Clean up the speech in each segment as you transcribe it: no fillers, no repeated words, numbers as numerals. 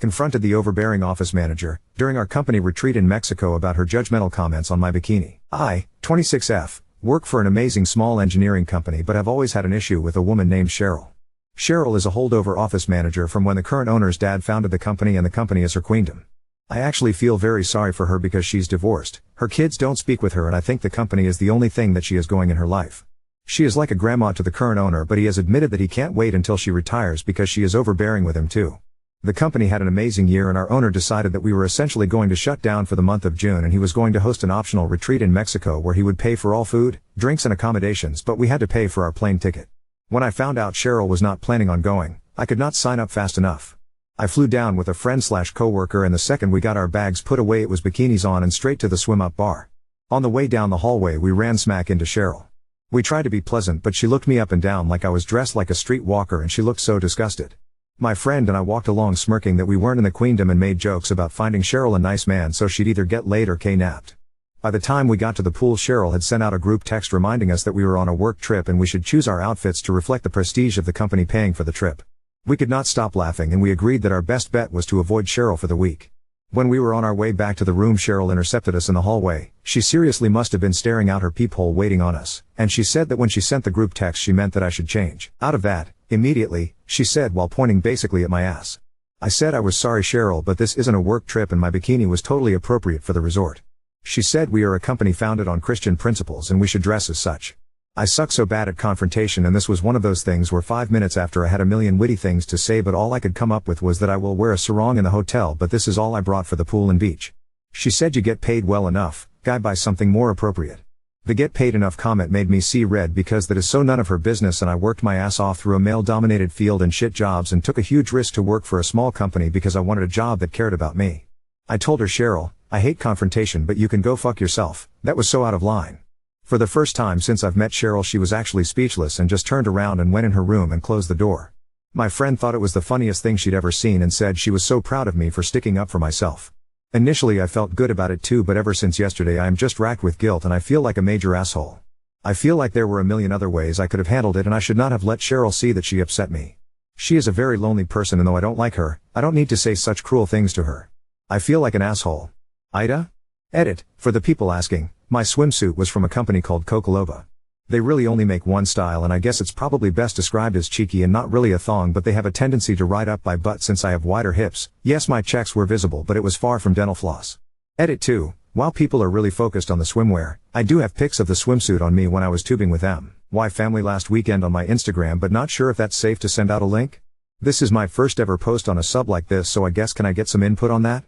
confronted the overbearing office manager during our company retreat in Mexico about her judgmental comments on my bikini. I, 26F, work for an amazing small engineering company but have always had an issue with a woman named Cheryl. Cheryl is a holdover office manager from when the current owner's dad founded the company, and the company is her queendom. I actually feel very sorry for her because she's divorced, her kids don't speak with her, and I think the company is the only thing that she is going in her life. She is like a grandma to the current owner, but he has admitted that he can't wait until she retires because she is overbearing with him too. The company had an amazing year and our owner decided that we were essentially going to shut down for the month of June, and he was going to host an optional retreat in Mexico where he would pay for all food, drinks and accommodations, but we had to pay for our plane ticket. When I found out Cheryl was not planning on going, I could not sign up fast enough. I flew down with a friend/coworker, and the second we got our bags put away it was bikinis on and straight to the swim-up bar. On the way down the hallway we ran smack into Cheryl. We tried to be pleasant, but she looked me up and down like I was dressed like a street walker and she looked so disgusted. My friend and I walked along smirking that we weren't in the queendom and made jokes about finding Cheryl a nice man so she'd either get laid or kidnapped. By the time we got to the pool, Cheryl had sent out a group text reminding us that we were on a work trip and we should choose our outfits to reflect the prestige of the company paying for the trip. We could not stop laughing and we agreed that our best bet was to avoid Cheryl for the week. When we were on our way back to the room, Cheryl intercepted us in the hallway. She seriously must have been staring out her peephole waiting on us, and she said that when she sent the group text she meant that I should change out of that immediately, she said, while pointing basically at my ass. I said I was sorry Cheryl, but this isn't a work trip and my bikini was totally appropriate for the resort. She said we are a company founded on Christian principles and we should dress as such. I suck so bad at confrontation, and this was one of those things where 5 minutes after I had a million witty things to say, but all I could come up with was that I will wear a sarong in the hotel, but this is all I brought for the pool and beach. She said you get paid well enough, guy, buy something more appropriate. The get paid enough comment made me see red because that is so none of her business, and I worked my ass off through a male-dominated field and shit jobs and took a huge risk to work for a small company because I wanted a job that cared about me. I told her, Cheryl, I hate confrontation but you can go fuck yourself. That was so out of line. For the first time since I've met Cheryl she was actually speechless and just turned around and went in her room and closed the door. My friend thought it was the funniest thing she'd ever seen and said she was so proud of me for sticking up for myself. Initially I felt good about it too, but ever since yesterday I am just racked with guilt and I feel like a major asshole. I feel like there were a million other ways I could have handled it and I should not have let Cheryl see that she upset me. She is a very lonely person, and though I don't like her, I don't need to say such cruel things to her. I feel like an asshole. Ida? Edit, for the people asking, my swimsuit was from a company called Kokolova. They really only make one style and I guess it's probably best described as cheeky and not really a thong, but they have a tendency to ride up my butt since I have wider hips. Yes, my checks were visible but it was far from dental floss. Edit 2, while people are really focused on the swimwear, I do have pics of the swimsuit on me when I was tubing with my family last weekend on my Instagram, but not sure if that's safe to send out a link. This is my first ever post on a sub like this, so I guess can I get some input on that?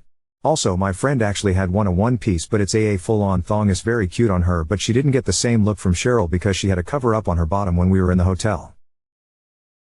Also, my friend actually had a one piece, but it's a full-on thong, is very cute on her, but she didn't get the same look from Cheryl because she had a cover up on her bottom when we were in the hotel.